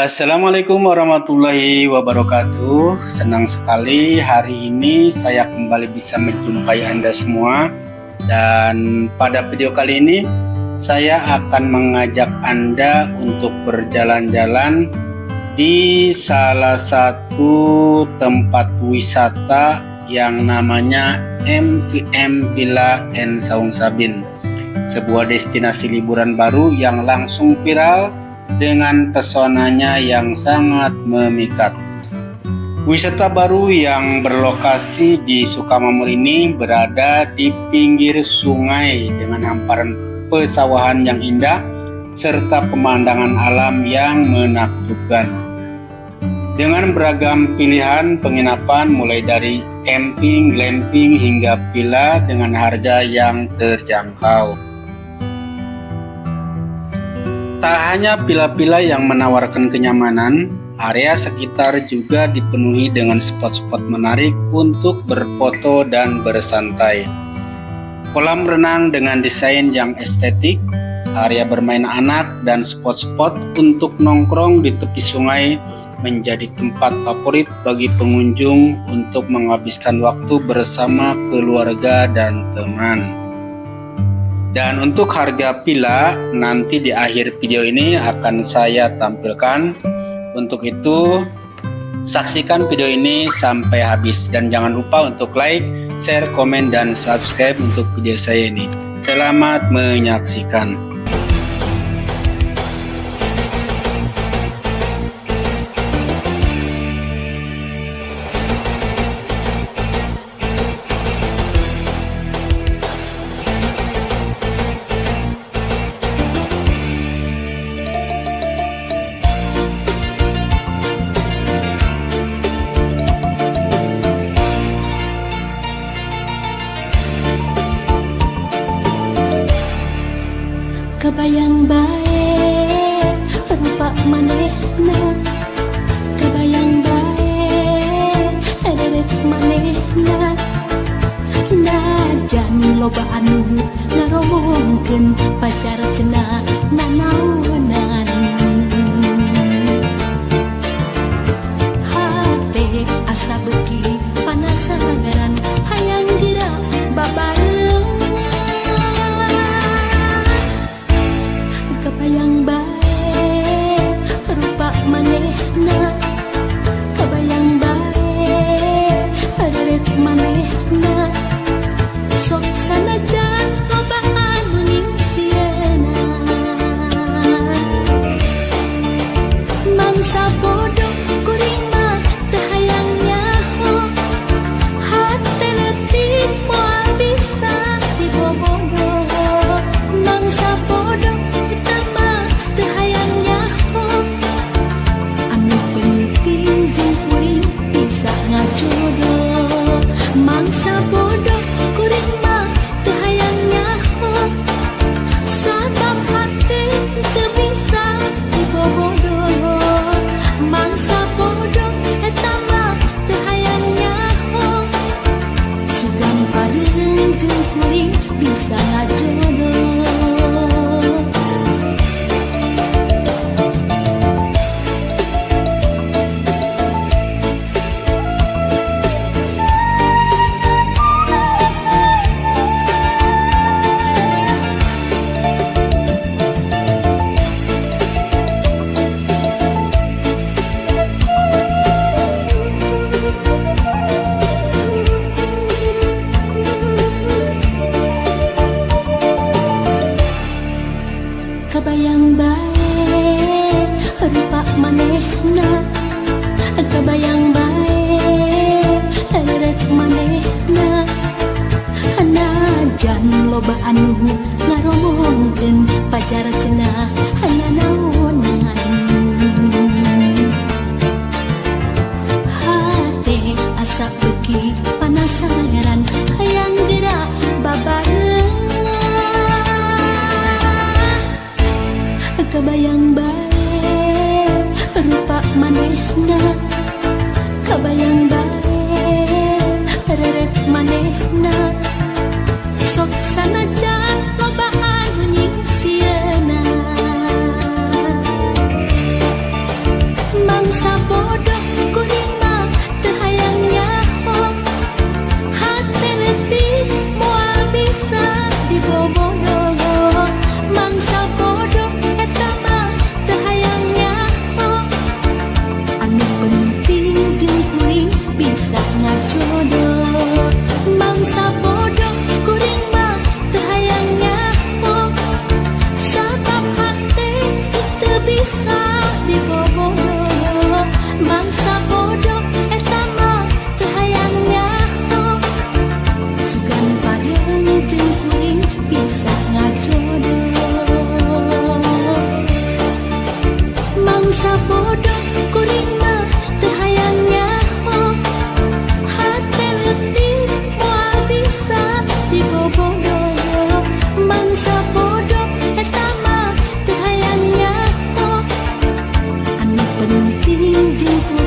Assalamualaikum warahmatullahi wabarakatuh. Senang sekali hari ini saya kembali bisa menjumpai Anda semua. Dan pada video kali ini saya akan mengajak Anda untuk berjalan-jalan di salah satu tempat wisata yang namanya MVM Villa and Saung Sabin. Sebuah destinasi liburan baru yang langsung viral dengan pesonanya yang sangat memikat. Wisata baru yang berlokasi di Sukamamur ini berada di pinggir sungai dengan hamparan pesawahan yang indah serta pemandangan alam yang menakjubkan. Dengan beragam pilihan penginapan mulai dari camping, glamping hingga villa dengan harga yang terjangkau. Tak hanya villa-villa yang menawarkan kenyamanan, area sekitar juga dipenuhi dengan spot-spot menarik untuk berfoto dan bersantai. Kolam renang dengan desain yang estetik, area bermain anak, dan spot-spot untuk nongkrong di tepi sungai menjadi tempat favorit bagi pengunjung untuk menghabiskan waktu bersama keluarga dan teman. Dan untuk harga villa nanti di akhir video ini akan saya tampilkan. Untuk itu saksikan video ini sampai habis dan jangan lupa untuk like, share, komen, dan subscribe untuk video saya ini. Selamat menyaksikan. Kebayang bae rupa manehna, kebayang bae ederet manehna, najan loba anu ngaromongkeun pacar cenah nanaonan. Hate asa beuki panasaran hayang geura babareng. Kebayang bae rupa manehna, kebayang bae ederet manehna, sok sanajan loba anu ningsieuna. Mangsa bodoh kuring mah teu hayang nyaho, hate leutik moal bisa dibobogoh. Mangsa bodoh jodoh, mangsa bodoh kuring mah teu hayang nyaho, sabab hati teu bisa dibobogoh. Mangsa bodoh eta mah teu hayang nyaho, sugam pareung jeung kuring bisa ngajodoh. Kebayang bae rupa manehna, kebayang bae ederet manehna, najan loba anu ngaromongkeun pacar cenah nanaonan. Hate asa beuki panasaran hayang geura babareng. Kebayang bae rupa manehna, kebayang bae ederet manehna, sok sanajan loba anu ningsieuna. mangsa bodoh kuring mah teu hayang nyaho hate leutik moal bisa dibobodoh mangsa bodoh eta mah teu hayang nyaho anu penting jeung